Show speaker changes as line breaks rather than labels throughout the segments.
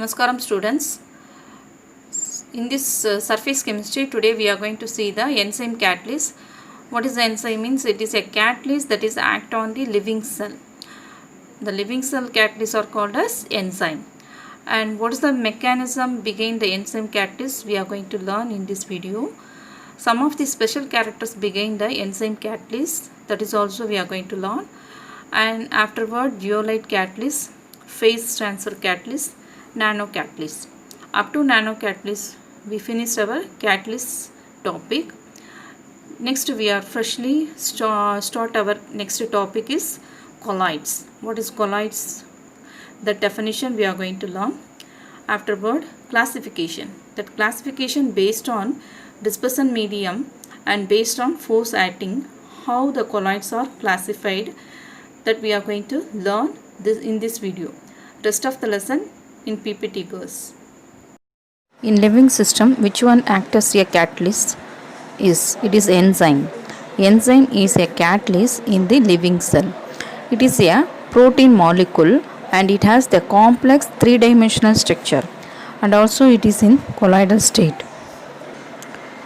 Namaskaram students. In this surface chemistry, today we are going to see the enzyme catalyst. What is the enzyme means? It is a catalyst that is act on the living cell. The living cell catalysts are called as enzyme. And what is the mechanism behind the enzyme catalyst? We are going to learn in this video. Some of the special characters behind the enzyme catalyst, that is also we are going to learn. And afterward, zeolite catalyst, phase transfer catalyst, nano catalyst. Up to nano catalyst we finished our catalyst topic. Next we are freshly start our next topic is colloids. What is colloids? The definition we are going to learn. Afterward, classification. That classification based on dispersion medium and based on force acting, how the colloids are classified, that we are going to learn this in this video. Rest of the lesson in PPT goes.
In living system, which one acts as a catalyst? It is enzyme. Enzyme is a catalyst in the living cell. It is a protein molecule and it has the complex three-dimensional structure, and also it is in colloidal state.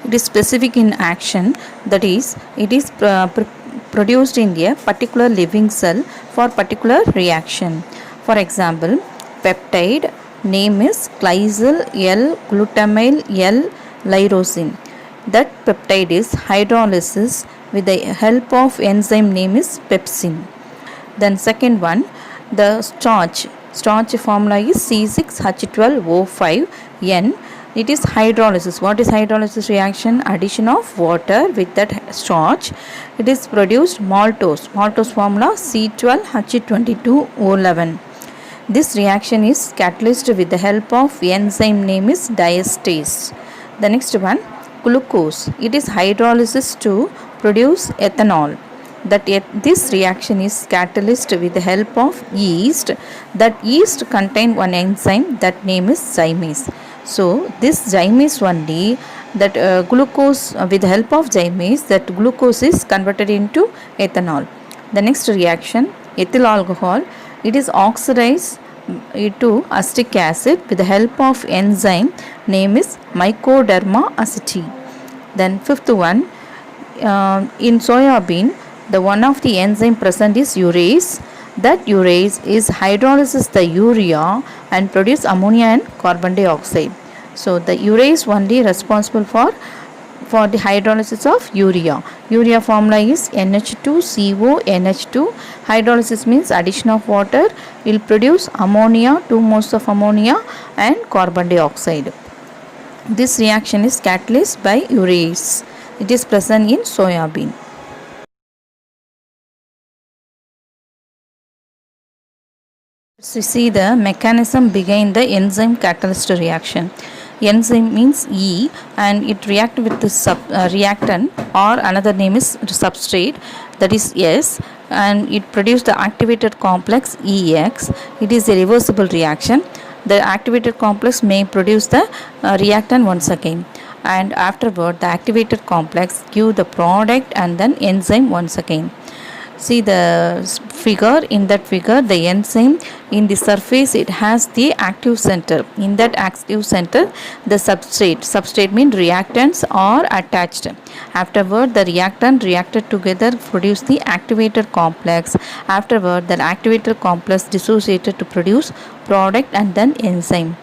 It is specific in action, that is, it is produced in a particular living cell for particular reaction. For example, peptide name is glycyl L-glutamyl L-lyrosine. That peptide is hydrolysis with the help of enzyme name is pepsin. Then second one, the starch formula is C6H12O5N. It is hydrolysis. What is hydrolysis reaction? Addition of water with that starch. It is produced maltose. Maltose formula C12H22O11. This reaction is catalyzed with the help of enzyme name is diastase. The next one, glucose. It is hydrolysis to produce ethanol. This reaction is catalyzed with the help of yeast. That yeast contain one enzyme that name is zymase. So this zymase only, that glucose with the help of zymase, that glucose is converted into ethanol. The next reaction, ethyl alcohol. It is oxidized to acetic acid with the help of enzyme name is Mycoderma aceti. Then fifth one, in soybean, the one of the enzyme present is urease. That urease is hydrolysis the urea and produce ammonia and carbon dioxide. So the urease only responsible for the hydrolysis of urea. Urea formula is NH2CONH2. Hydrolysis means addition of water will produce ammonia, 2 moles of ammonia and carbon dioxide. This reaction is catalyzed by urease. It is present in soybean. So see the mechanism behind the enzyme catalyst reaction. Enzyme means E and it react with the reactant, or another name is substrate, that is S, and it produce the activated complex EX. It is a reversible reaction. The activated complex may produce the reactant once again, and afterward the activated complex give the product and then enzyme once again. See the figure. In that figure, the enzyme in the surface, it has the active center. In that active center, the substrate means reactants are attached. Afterward, the reactant reacted together produce the activated complex. Afterward, the activated complex dissociated to produce product and then enzyme.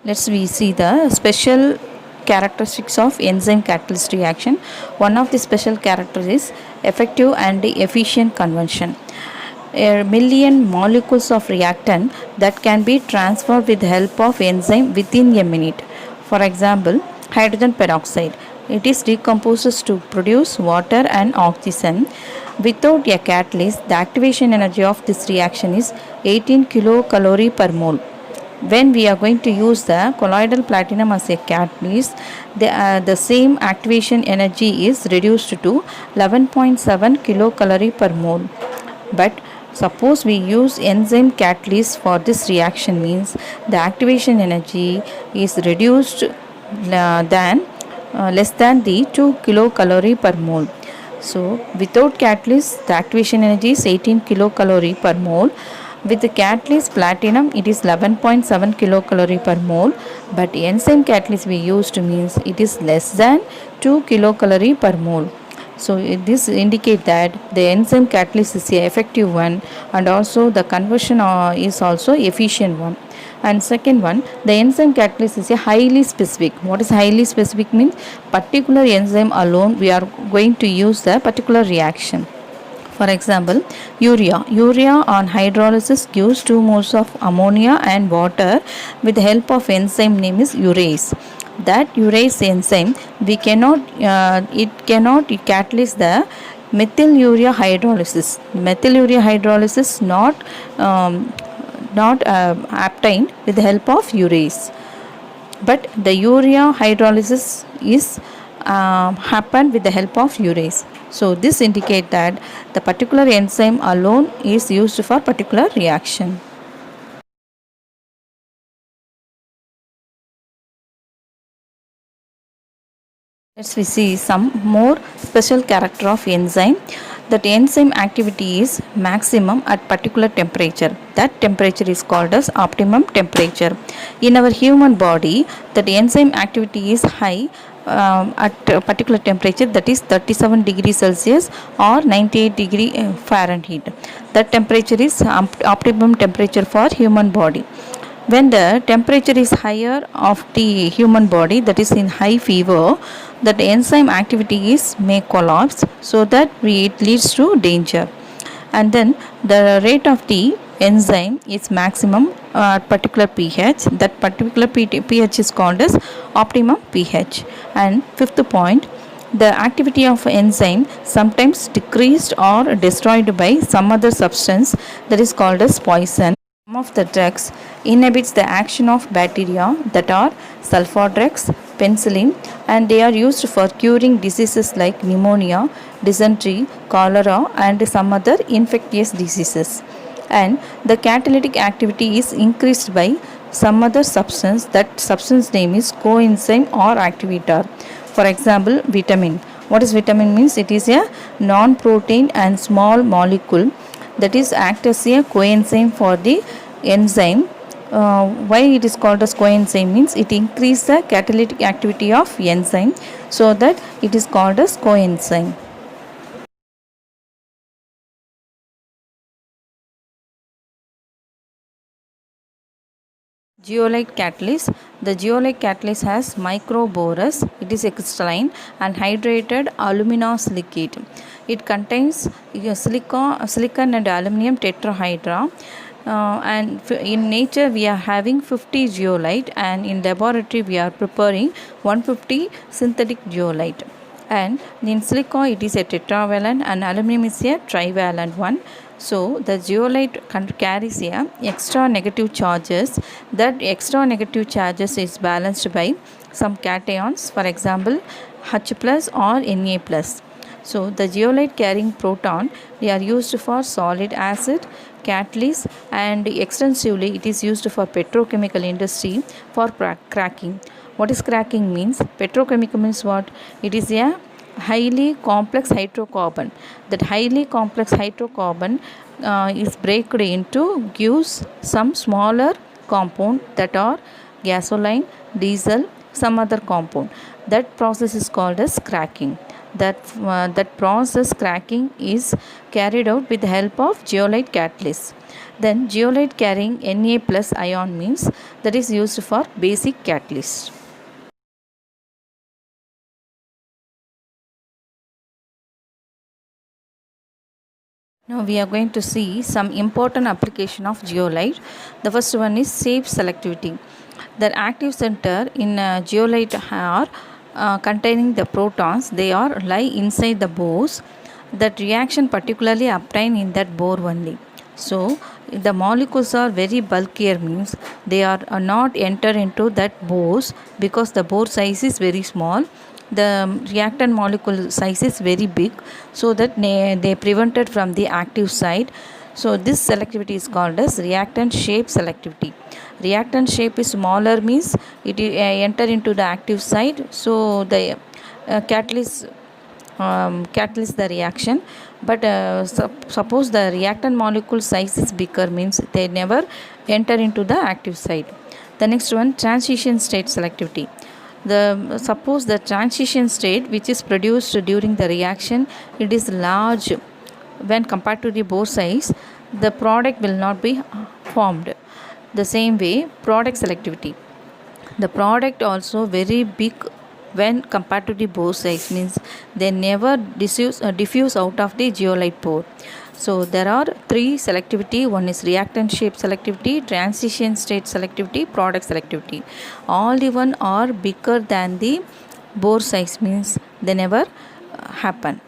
Let's see the special characteristics of enzyme catalyst reaction. One of the special characters is effective and efficient conversion. A million molecules of reactant that can be transferred with the help of enzyme within a minute. For example, hydrogen peroxide. It is decomposes to produce water and oxygen. Without a catalyst, the activation energy of this reaction is 18 kilocalorie per mole. When we are going to use the colloidal platinum as a catalyst, the same activation energy is reduced to 11.7 kilocalorie per mole. But suppose we use enzyme catalyst for this reaction, means the activation energy is reduced less than the 2 kilocalorie per mole. So without catalyst, the activation energy is 18 kilocalorie per mole. With the catalyst platinum, it is 11.7 kilocalorie per mole. But enzyme catalyst we used means it is less than 2 kilocalorie per mole. So this indicate that the enzyme catalyst is a effective one, and also the conversion is also efficient one. And second one, the enzyme catalyst is a highly specific. What is highly specific means? Particular enzyme alone we are going to use the particular reaction. For example, urea. Urea on hydrolysis gives 2 moles of ammonia and water with the help of enzyme name is urease. That urease enzyme we cannot catalyze the methylurea hydrolysis. Methylurea hydrolysis not obtained with the help of urease, but the urea hydrolysis is happened with the help of urease. So this indicate that the particular enzyme alone is used for particular reaction. Let's we see some more special character of enzyme. That enzyme activity is maximum at particular temperature. That temperature is called as optimum temperature. In our human body, that enzyme activity is high at a particular temperature, that is 37 degrees Celsius or 98 degree Fahrenheit. That temperature is optimum temperature for human body. When the temperature is higher of the human body, that is in high fever, that enzyme activity is may collapse, so that it leads to danger. And then the rate of the enzyme is maximum at particular pH. That particular pH is called as optimum pH. And fifth point, the activity of enzyme sometimes decreased or destroyed by some other substance, that is called as poison. Some of the drugs inhibits the action of bacteria, that are sulfur drugs, penicillin, and they are used for curing diseases like pneumonia, dysentery, cholera, and some other infectious diseases. And the catalytic activity is increased by some other substance. That substance name is coenzyme or activator. For example, vitamin. What is vitamin means? It is a non-protein and small molecule that is act as a coenzyme for the enzyme. Why it is called as coenzyme means it increases the catalytic activity of enzyme, so that it is called as coenzyme. Zeolite catalyst. The zeolite catalyst has microborous. It is a crystalline and hydrated alumina silicate. It contains silicon and aluminum tetrahydra. And in nature we are having 50 zeolite, and in laboratory we are preparing 150 synthetic zeolite. And in silicon it is a tetravalent and aluminum is a trivalent one. So the zeolite carries a extra negative charges. That extra negative charges is balanced by some cations, for example H plus or Na plus. So the zeolite carrying proton, they are used for solid acid, catalyst, and extensively it is used for petrochemical industry for cracking. What is cracking means? Petrochemical means what? It is a highly complex hydrocarbon. That highly complex hydrocarbon is breaked into gives some smaller compound, that are gasoline, diesel, some other compound. That process is called as cracking. That process cracking is carried out with the help of zeolite catalyst. Then zeolite carrying Na plus ion means that is used for basic catalyst. Now we are going to see some important application of zeolite. The first one is safe selectivity. The active center in zeolite are containing the protons. They are lie inside the bores. That reaction particularly obtained in that bore only. So the molecules are very bulkier means they are not enter into that bores, because the bore size is very small. The reactant molecule size is very big, so that they prevented from the active side. So this selectivity is called as reactant shape selectivity. Reactant shape is smaller means it enter into the active side, so the catalyst catalyze the reaction, but suppose the reactant molecule size is bigger, means they never enter into the active site. The next one, transition state selectivity. The suppose the transition state which is produced during the reaction, it is large when compared to the bore size, the product will not be formed. The same way, product selectivity, the product also very big when compared to the bore size, means they never diffuse out of the zeolite pore. So there are three selectivity. One is reactant shape selectivity, transition state selectivity, product selectivity. All the one are bigger than the bore size, means they never happen.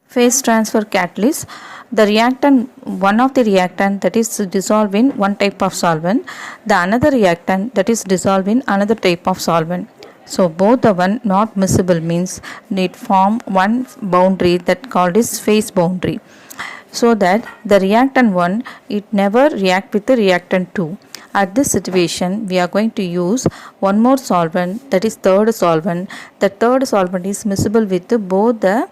Phase transfer catalyst, the reactant, one of the reactant that is dissolved in one type of solvent, the another reactant that is dissolved in another type of solvent. So both the one not miscible, means it form one boundary that called is phase boundary, so that the reactant 1 it never react with the reactant 2. At this situation, we are going to use one more solvent, that is third solvent. The third solvent is miscible with both the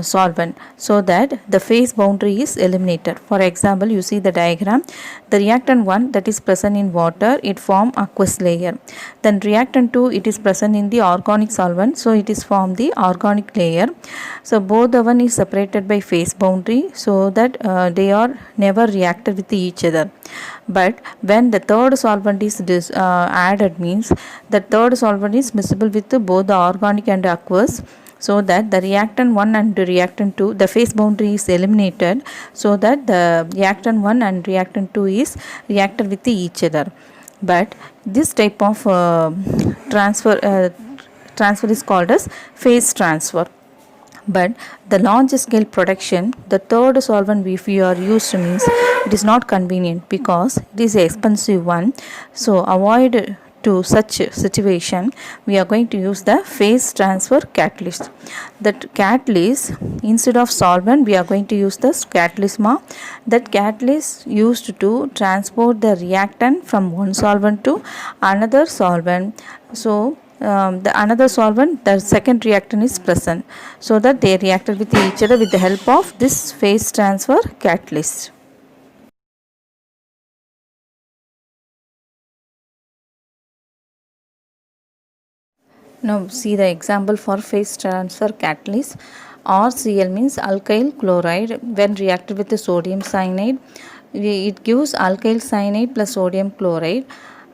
solvent, so that the phase boundary is eliminated. For example, you see the diagram, the reactant 1 that is present in water, it form aqueous layer. Then reactant 2, it is present in the organic solvent, so it is form the organic layer. So both the one is separated by phase boundary, so that they are never reacted with each other. But when the third solvent is added, means the third solvent is miscible with both the organic and aqueous, so that the reactant 1 and reactant 2, the phase boundary is eliminated, so that the reactant 1 and reactant 2 is reacted with each other. But this type of transfer is called as phase transfer. But the large scale production, the third solvent if you are used, means it is not convenient because it is an expensive one. So avoid to such situation, we are going to use the phase transfer catalyst. That catalyst, instead of solvent, we are going to use the catalysma. That catalyst used to transport the reactant from one solvent to another solvent. So the another solvent, the second reactant is present, so that they reacted with each other with the help of this phase transfer catalyst. Now see the example for phase transfer catalyst. RCl means alkyl chloride. When reacted with the sodium cyanide, it gives alkyl cyanide plus sodium chloride.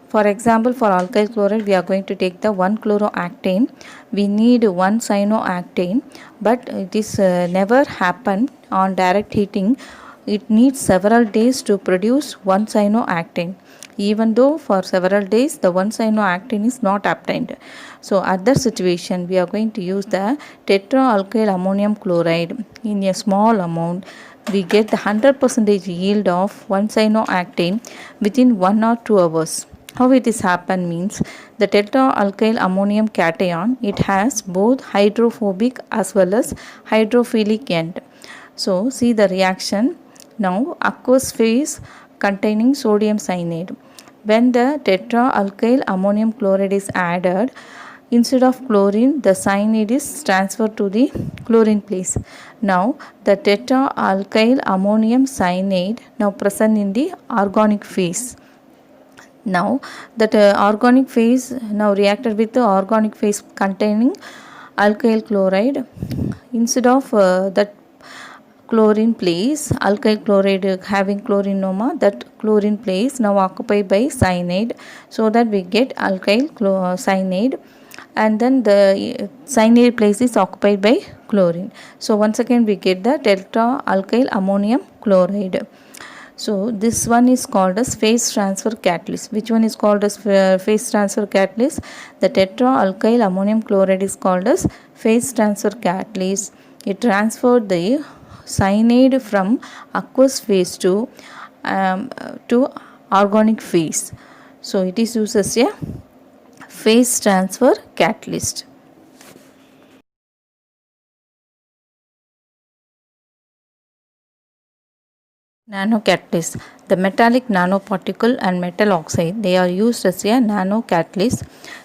For example, for alkyl chloride, we are going to take the 1-chlorooctane. We need 1 cyanooctane, but it is never happen on direct heating. It needs several days to produce 1 cyanooctane, even though for several days the 1 cyanooctane is not obtained. So at that situation, we are going to use the tetraalkyl ammonium chloride in a small amount. We get the 100% yield of 1 cyanooctane within 1 or 2 hours. How it is happen means, the tetraalkyl ammonium cation, it has both hydrophobic as well as hydrophilic end. So see the reaction. Now aqueous phase containing sodium cyanide. When the tetraalkyl ammonium chloride is added, instead of chlorine, the cyanide is transferred to the chlorine place. Now the tetraalkyl ammonium cyanide now present in the organic phase. Now that organic phase now reacted with the organic phase containing alkyl chloride. Instead of that chlorine place, alkyl chloride having chlorinoma, that chlorine place now occupied by cyanide, so that we get alkyl cyanide, and then the cyanide place is occupied by chlorine. So once again we get the tetraalkyl ammonium chloride. So this one is called as phase transfer catalyst. Which one is called as phase transfer catalyst? The tetraalkyl ammonium chloride is called as phase transfer catalyst. It transferred the cyanide from aqueous phase to organic phase. So it is used as a phase transfer catalyst. Nanocatalyst. The metallic nanoparticle and metal oxide, they are used as a nanocatalyst.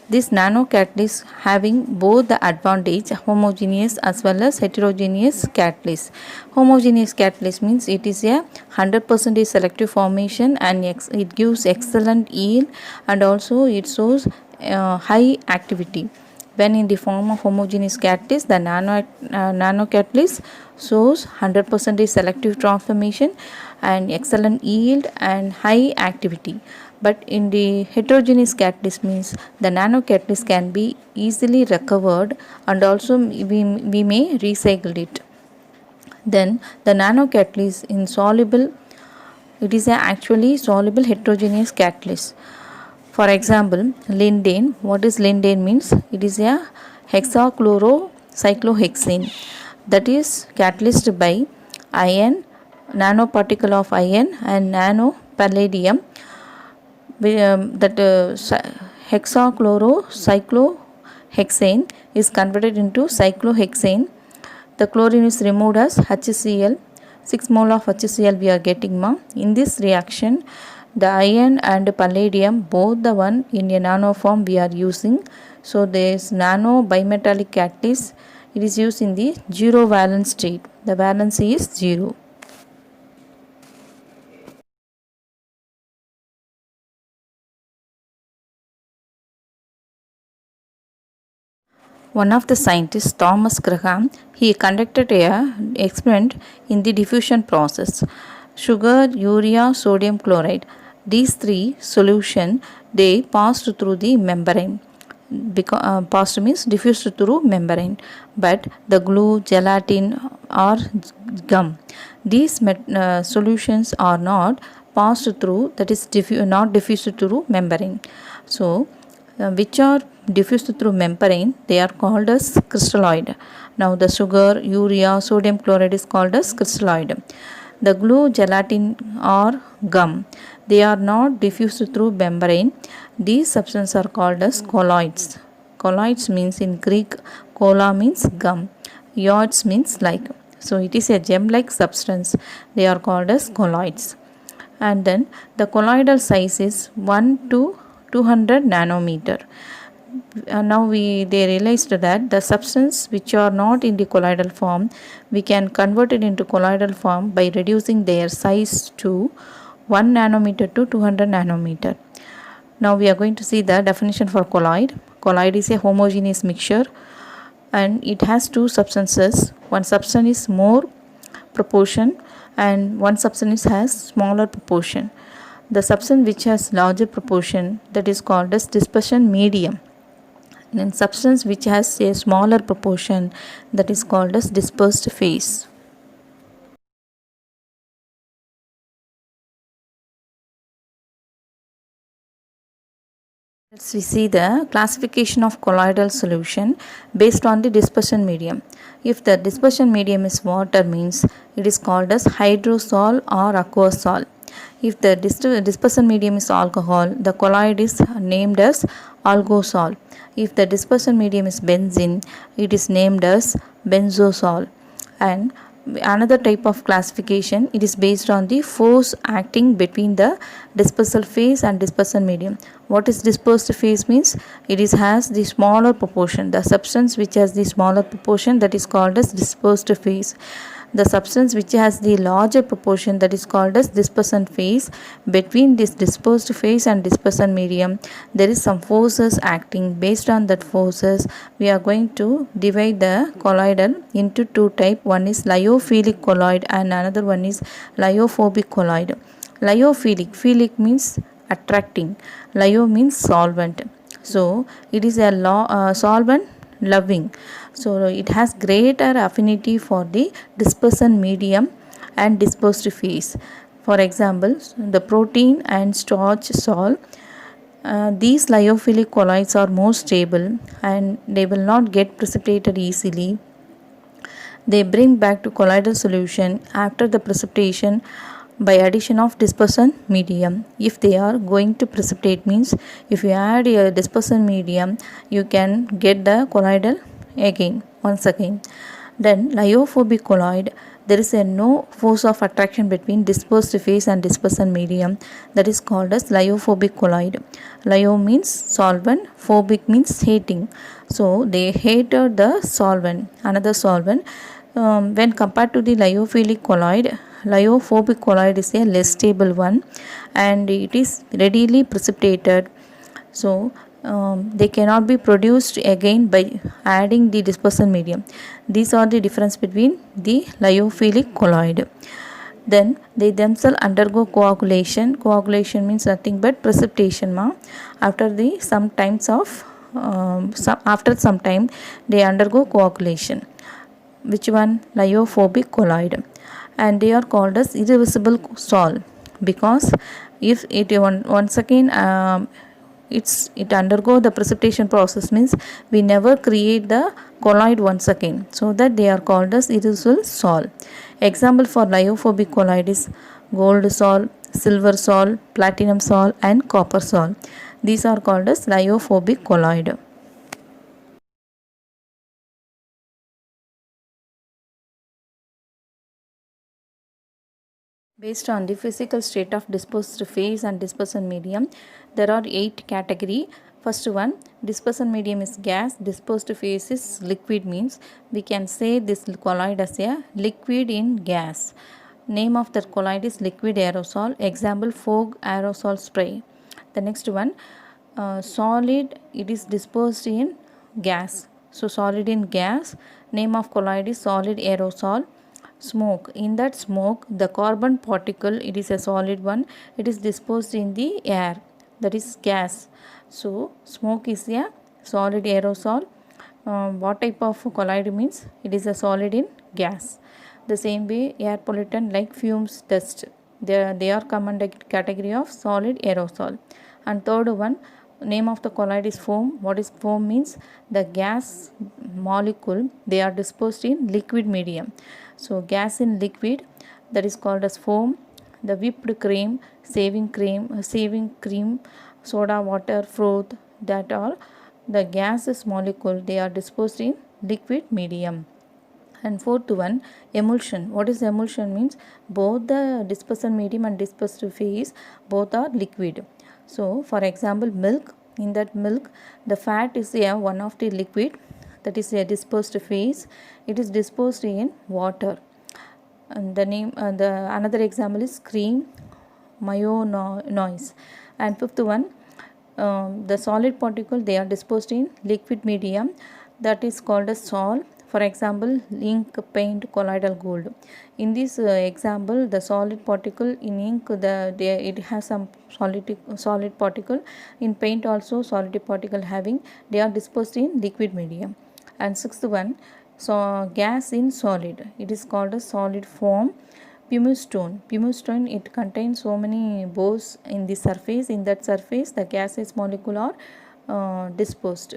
This nanocatalyst having both the advantage homogeneous as well as heterogeneous catalyst. Homogeneous catalyst means it is a 100% selective formation and it gives excellent yield, and also it shows high activity. When in the form of homogeneous catalyst, the nanocatalyst shows 100% selective transformation and excellent yield and high activity. But in the heterogeneous catalyst means the nanocatalyst can be easily recovered, and also we may recycle it. Then the nanocatalyst insoluble, it is a actually soluble heterogeneous catalyst. For example, lindane. What is lindane means? It is a hexachlorocyclohexane that is catalyzed by iron, nanoparticle of iron and nano palladium. That hexachlorocyclohexane is converted into cyclohexane. The chlorine is removed as HCl. 6 mole of HCl we are getting. In this reaction, the iron and palladium, both the one in a nano form we are using. So there is nano bimetallic catalyst. It is used in the zero valence state. The valency is 0. One of the scientists, Thomas Graham, he conducted an experiment in the diffusion process. Sugar, urea, sodium chloride. These three solution, they passed through the membrane. Passed means diffused through membrane. But the glue, gelatin or gum, these solutions are not passed through, that is not diffused through membrane. So which are diffused through membrane, they are called as crystalloid. Now the sugar, urea, sodium chloride is called as crystalloid. The glue, gelatin or gum, they are not diffused through membrane. These substances are called as colloids. Colloids means in Greek, colla means gum, ioids means like. So it is a gem-like substance. They are called as colloids. And then the colloidal size is 1 to 200 nanometer. Now they realized that the substance which are not in the colloidal form, we can convert it into colloidal form by reducing their size to 1 nanometer to 200 nanometer. Now we are going to see the definition for colloid. Colloid is a homogeneous mixture and it has two substances. One substance is more proportion and one substance has smaller proportion. The substance which has larger proportion, that is called as dispersion medium, and substance which has a smaller proportion, that is called as dispersed phase. Let's we see the classification of colloidal solution based on the dispersion medium. If the dispersion medium is water, means it is called as hydrosol or aquasol. If the dispersion medium is alcohol, the colloid is named as algosol. If the dispersion medium is benzene, it is named as benzosol. And another type of classification, it is based on the force acting between the dispersal phase and dispersion medium. What is dispersed phase means? It is has the smaller proportion. The substance which has the smaller proportion, that is called as dispersed phase. The substance which has the larger proportion, that is called as dispersion phase. Between this dispersed phase and dispersion medium, there is some forces acting. Based on that forces, we are going to divide the colloidal into two types. One is lyophilic colloid and another one is lyophobic colloid. Lyophilic, philic means attracting, lyo means solvent. So it is a solvent loving. So it has greater affinity for the dispersion medium and dispersed phase. For example, the protein and starch sol, these lyophilic colloids are more stable and they will not get precipitated easily. They bring back to colloidal solution after the precipitation by addition of dispersion medium. If they are going to precipitate, means if you add a dispersion medium, you can get the colloidal again, once again. Then lyophobic colloid, there is a no force of attraction between dispersed phase and dispersion medium, that is called as lyophobic colloid. Lyo means solvent, phobic means hating. So they hated the solvent, another solvent. When compared to the lyophilic colloid, lyophobic colloid is a less stable one and it is readily precipitated. So they cannot be produced again by adding the dispersion medium. These are the difference between the lyophilic colloid. Then they themselves undergo coagulation. Coagulation means nothing but precipitation after the some times of after some time they undergo coagulation. Which one? Lyophobic colloid. And they are called as irreversible sol, because if it once again it undergo the precipitation process, means we never create the colloid once again, so that they are called as irreversible sol. Example for lyophobic colloid is gold sol, silver sol, platinum sol and copper sol. These are called as lyophobic colloid. Based on the physical state of dispersed phase and dispersion medium, there are 8 category. First one, dispersion medium is gas, dispersed phase is liquid, means we can say this colloid as a liquid in gas. Name of the colloid is liquid aerosol. Example, fog aerosol spray. The next one, solid, it is dispersed in gas. So solid in gas. Name of colloid is solid aerosol. Smoke, in that smoke the carbon particle, it is a solid one, it is dispersed in the air, that is gas. So smoke is a solid aerosol. What type of colloid means it is a solid in gas. The same way air pollutant like fumes, dust, they are come under category of solid aerosol. And third one, name of the colloid is foam. What is foam means the gas molecule, they are dispersed in liquid medium. So gas in liquid, that is called as foam. The whipped cream, saving cream, soda water, froth, that are the gases molecule, they are dispersed in liquid medium. And fourth one, emulsion. What is emulsion means both the dispersion medium and dispersed phase both are liquid. So for example, milk, in that milk the fat is one of the liquid, that is a dispersed phase, it is dispersed in water. And the name the another example is cream, mayonnaise. And fifth one, the solid particle, they are disposed in liquid medium, that is called as sol. For example, ink, paint, colloidal gold. In this example, the solid particle in ink, it has some solid particle. In paint also solid particle having, they are disposed in liquid medium. And sixth one, so gas in solid, it is called a solid form. Pumice stone, it contains so many pores in the surface. In that surface the gaseous molecule are dispersed.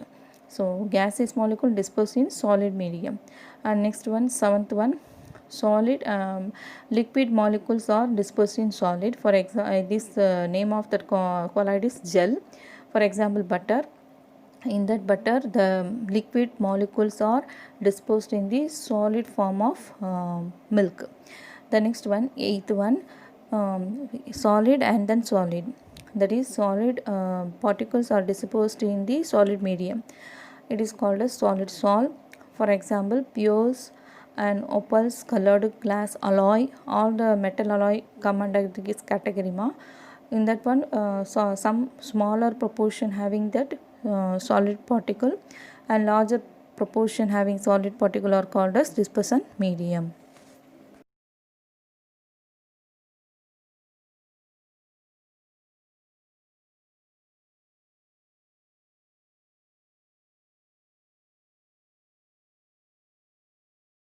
So gaseous molecule dispersed in solid medium. And next one, seventh one, solid liquid molecules are dispersed in solid. For example, this name of that colloid is gel. For example, butter. In that butter the liquid molecules are dispersed in the solid form of milk. The next one, eighth one, solid and then solid, that is solid particles are dispersed in the solid medium, it is called as solid sol. For example, pures and opals, colored glass alloy, all the metal alloy come under this category in that one so some smaller proportion having that solid particle and larger proportion having solid particle are called as dispersion medium.